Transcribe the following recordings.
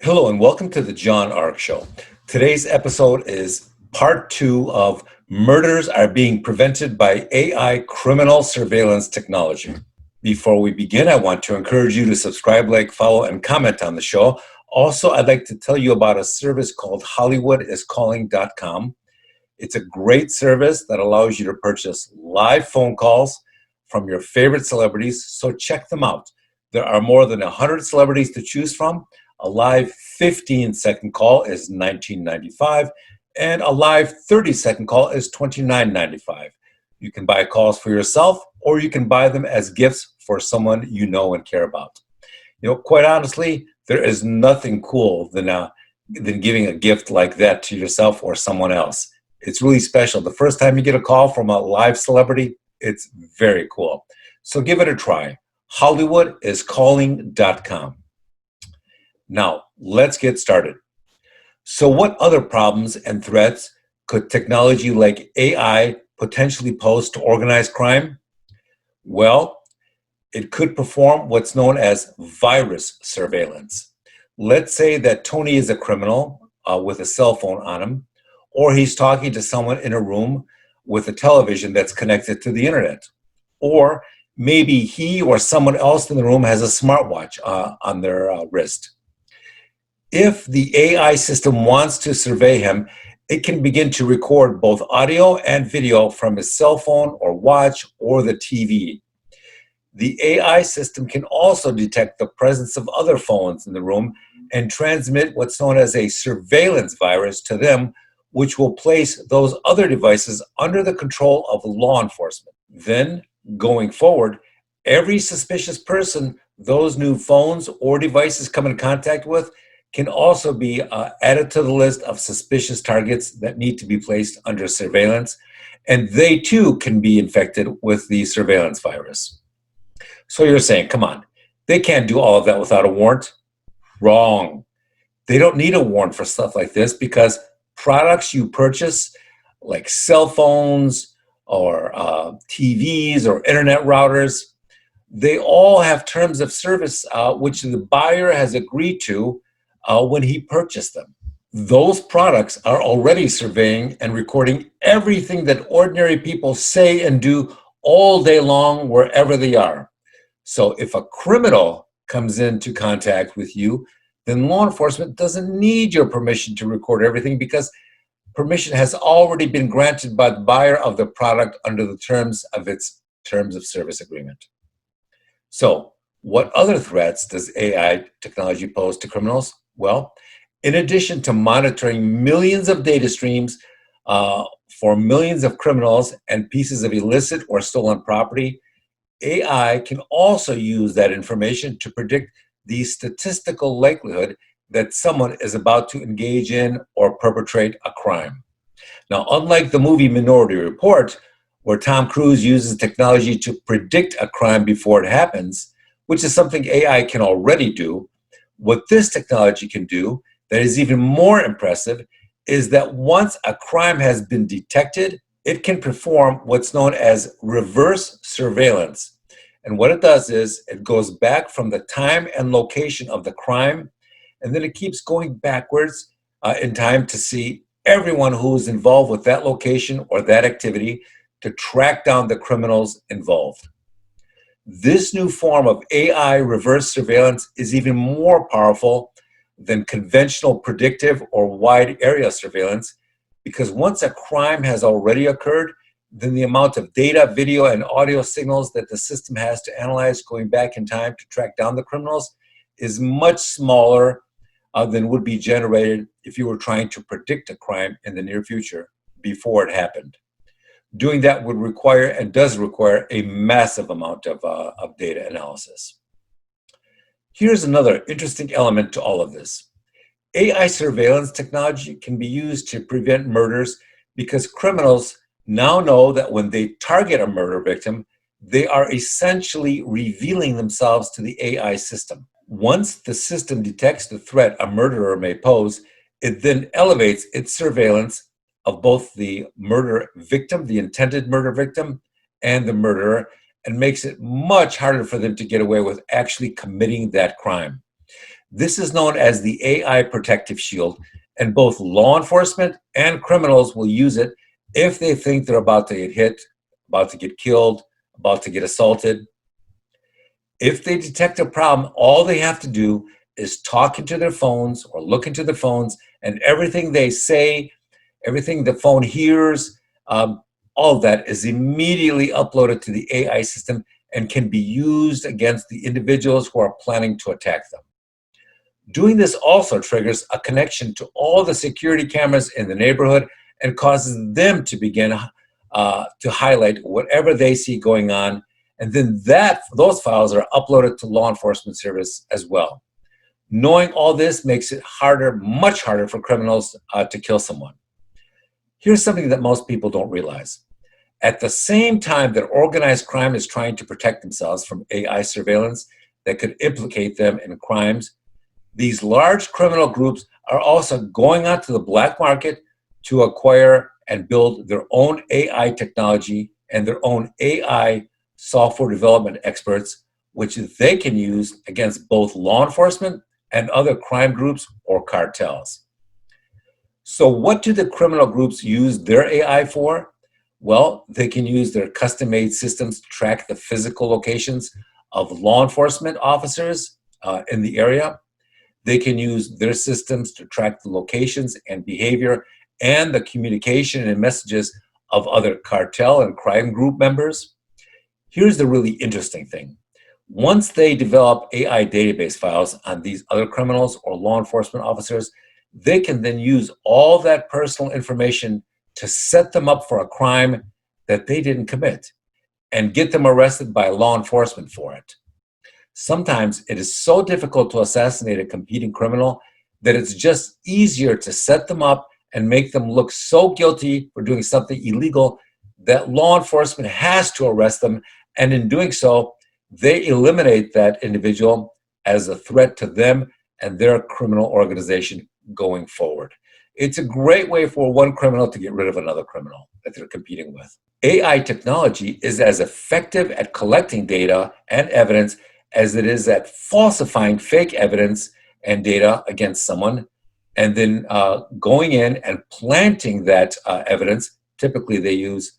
Hello and welcome to the John Ark Show. Today's episode is part 2 of Murders Are Being Prevented by AI Criminal Surveillance Technology. Before we begin, I want to encourage you to subscribe, like, follow, and comment on the show. Also, I'd like to tell you about a service called HollywoodIsCalling.com. It's a great service that allows you to purchase live phone calls from your favorite celebrities, so check them out. There are more than 100 celebrities to choose from. A live 15-second call is $19.95, and a live 30-second call is $29.95. You can buy calls for yourself, or you can buy them as gifts for someone you know and care about. Quite honestly, there is nothing cool than giving a gift like that to yourself or someone else. It's really special. The first time you get a call from a live celebrity, it's very cool. So give it a try. HollywoodIsCalling.com. Now, let's get started. So what other problems and threats could technology like AI potentially pose to organized crime? Well, it could perform what's known as virus surveillance. Let's say that Tony is a criminal with a cell phone on him, or he's talking to someone in a room with a television that's connected to the internet. Or maybe he or someone else in the room has a smartwatch on their wrist. If the AI system wants to survey him, it can begin to record both audio and video from his cell phone or watch or the TV. The AI system can also detect the presence of other phones in the room and transmit what's known as a surveillance virus to them, which will place those other devices under the control of law enforcement. Then, going forward, every suspicious person those new phones or devices come in contact with can also be added to the list of suspicious targets that need to be placed under surveillance, and they too can be infected with the surveillance virus. So you're saying, come on, they can't do all of that without a warrant? Wrong. They don't need a warrant for stuff like this because products you purchase, like cell phones or TVs or internet routers, they all have terms of service which the buyer has agreed to when he purchased them. Those products are already surveying and recording everything that ordinary people say and do all day long wherever they are. So if a criminal comes into contact with you, then law enforcement doesn't need your permission to record everything because permission has already been granted by the buyer of the product under the terms of its terms of service agreement. So what other threats does AI technology pose to criminals? Well, in addition to monitoring millions of data streams for millions of criminals and pieces of illicit or stolen property, AI can also use that information to predict the statistical likelihood that someone is about to engage in or perpetrate a crime. Now, unlike the movie Minority Report, where Tom Cruise uses technology to predict a crime before it happens, which is something AI can already do, what this technology can do that is even more impressive is that once a crime has been detected, it can perform what's known as reverse surveillance. And what it does is it goes back from the time and location of the crime, and then it keeps going backwards in time to see everyone who is involved with that location or that activity to track down the criminals involved. This new form of AI reverse surveillance is even more powerful than conventional predictive or wide area surveillance because once a crime has already occurred, then the amount of data, video, and audio signals that the system has to analyze going back in time to track down the criminals is much smaller than would be generated if you were trying to predict a crime in the near future before it happened. Doing that would require and does require a massive amount of data analysis. Here's another interesting element to all of this. AI surveillance technology can be used to prevent murders because criminals now know that when they target a murder victim, they are essentially revealing themselves to the AI system. Once the system detects the threat a murderer may pose, it then elevates its surveillance of both the murder victim, the intended murder victim, and the murderer, and makes it much harder for them to get away with actually committing that crime. This is known as the AI protective shield, and both law enforcement and criminals will use it if they think they're about to get hit, about to get killed, about to get assaulted. If they detect a problem, all they have to do is talk into their phones or look into their phones, and everything they say, everything the phone hears, all of that is immediately uploaded to the AI system and can be used against the individuals who are planning to attack them. Doing this also triggers a connection to all the security cameras in the neighborhood and causes them to begin to highlight whatever they see going on. And then those files are uploaded to law enforcement service as well. Knowing all this makes it harder, much harder for criminals to kill someone. Here's something that most people don't realize. At the same time that organized crime is trying to protect themselves from AI surveillance that could implicate them in crimes, these large criminal groups are also going onto the black market to acquire and build their own AI technology and their own AI software development experts, which they can use against both law enforcement and other crime groups or cartels. So what do the criminal groups use their AI for? Well, they can use their custom-made systems to track the physical locations of law enforcement officers in the area. They can use their systems to track the locations and behavior and the communication and messages of other cartel and crime group members. Here's the really interesting thing. Once they develop AI database files on these other criminals or law enforcement officers, they can then use all that personal information to set them up for a crime that they didn't commit and get them arrested by law enforcement for it. Sometimes it is so difficult to assassinate a competing criminal that it's just easier to set them up and make them look so guilty for doing something illegal that law enforcement has to arrest them. And in doing so, they eliminate that individual as a threat to them and their criminal organization going forward. It's a great way for one criminal to get rid of another criminal that they're competing with. AI technology is as effective at collecting data and evidence as it is at falsifying fake evidence and data against someone, and then going in and planting that evidence. Typically, they use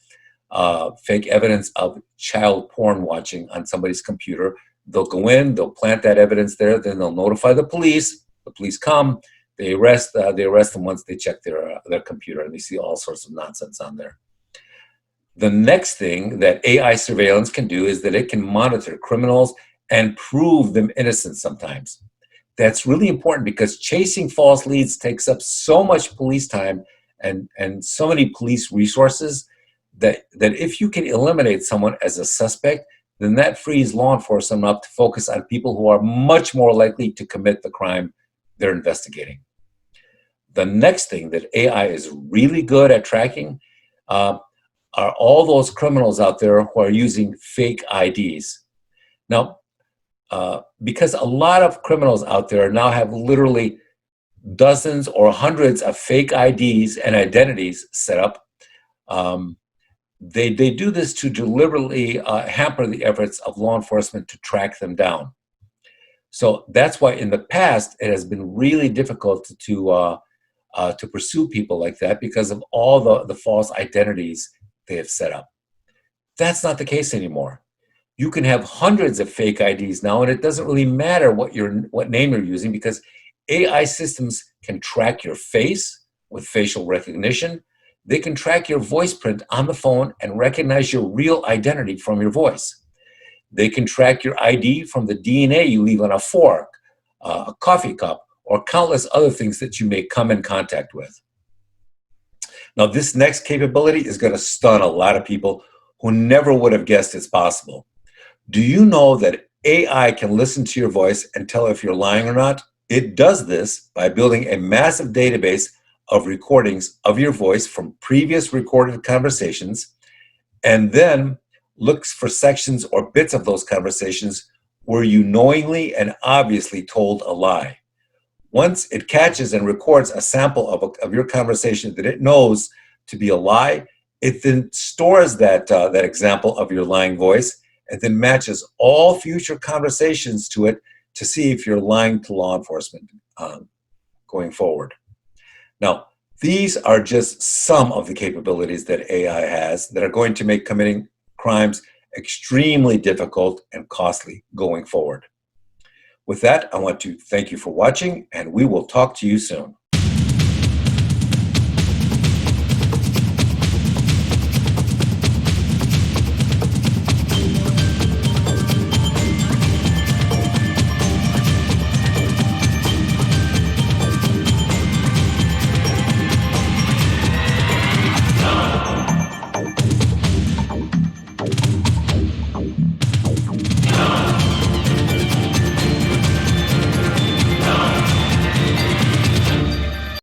fake evidence of child porn watching on somebody's computer. They'll go in, they'll plant that evidence there, then they'll notify the police. The police come, they arrest them once they check their computer, and they see all sorts of nonsense on there. The next thing that AI surveillance can do is that it can monitor criminals and prove them innocent sometimes. That's really important because chasing false leads takes up so much police time and so many police resources that if you can eliminate someone as a suspect, then that frees law enforcement up to focus on people who are much more likely to commit the crime they're investigating. The next thing that AI is really good at tracking are all those criminals out there who are using fake IDs. Now, because a lot of criminals out there now have literally dozens or hundreds of fake IDs and identities set up, they do this to deliberately hamper the efforts of law enforcement to track them down. So that's why in the past it has been really difficult to pursue people like that because of all the false identities they have set up. That's not the case anymore. You can have hundreds of fake IDs now, and it doesn't really matter what name you're using because AI systems can track your face with facial recognition. They can track your voice print on the phone and recognize your real identity from your voice. They can track your ID from the DNA you leave on a fork, a coffee cup, or countless other things that you may come in contact with. Now, this next capability is going to stun a lot of people who never would have guessed it's possible. Do you know that AI can listen to your voice and tell if you're lying or not? It does this by building a massive database of recordings of your voice from previous recorded conversations, and then looks for sections or bits of those conversations where you knowingly and obviously told a lie. Once it catches and records a sample of your conversation that it knows to be a lie, it then stores that example of your lying voice and then matches all future conversations to it to see if you're lying to law enforcement going forward. Now, these are just some of the capabilities that AI has that are going to make committing crimes extremely difficult and costly going forward. With that, I want to thank you for watching, and we will talk to you soon.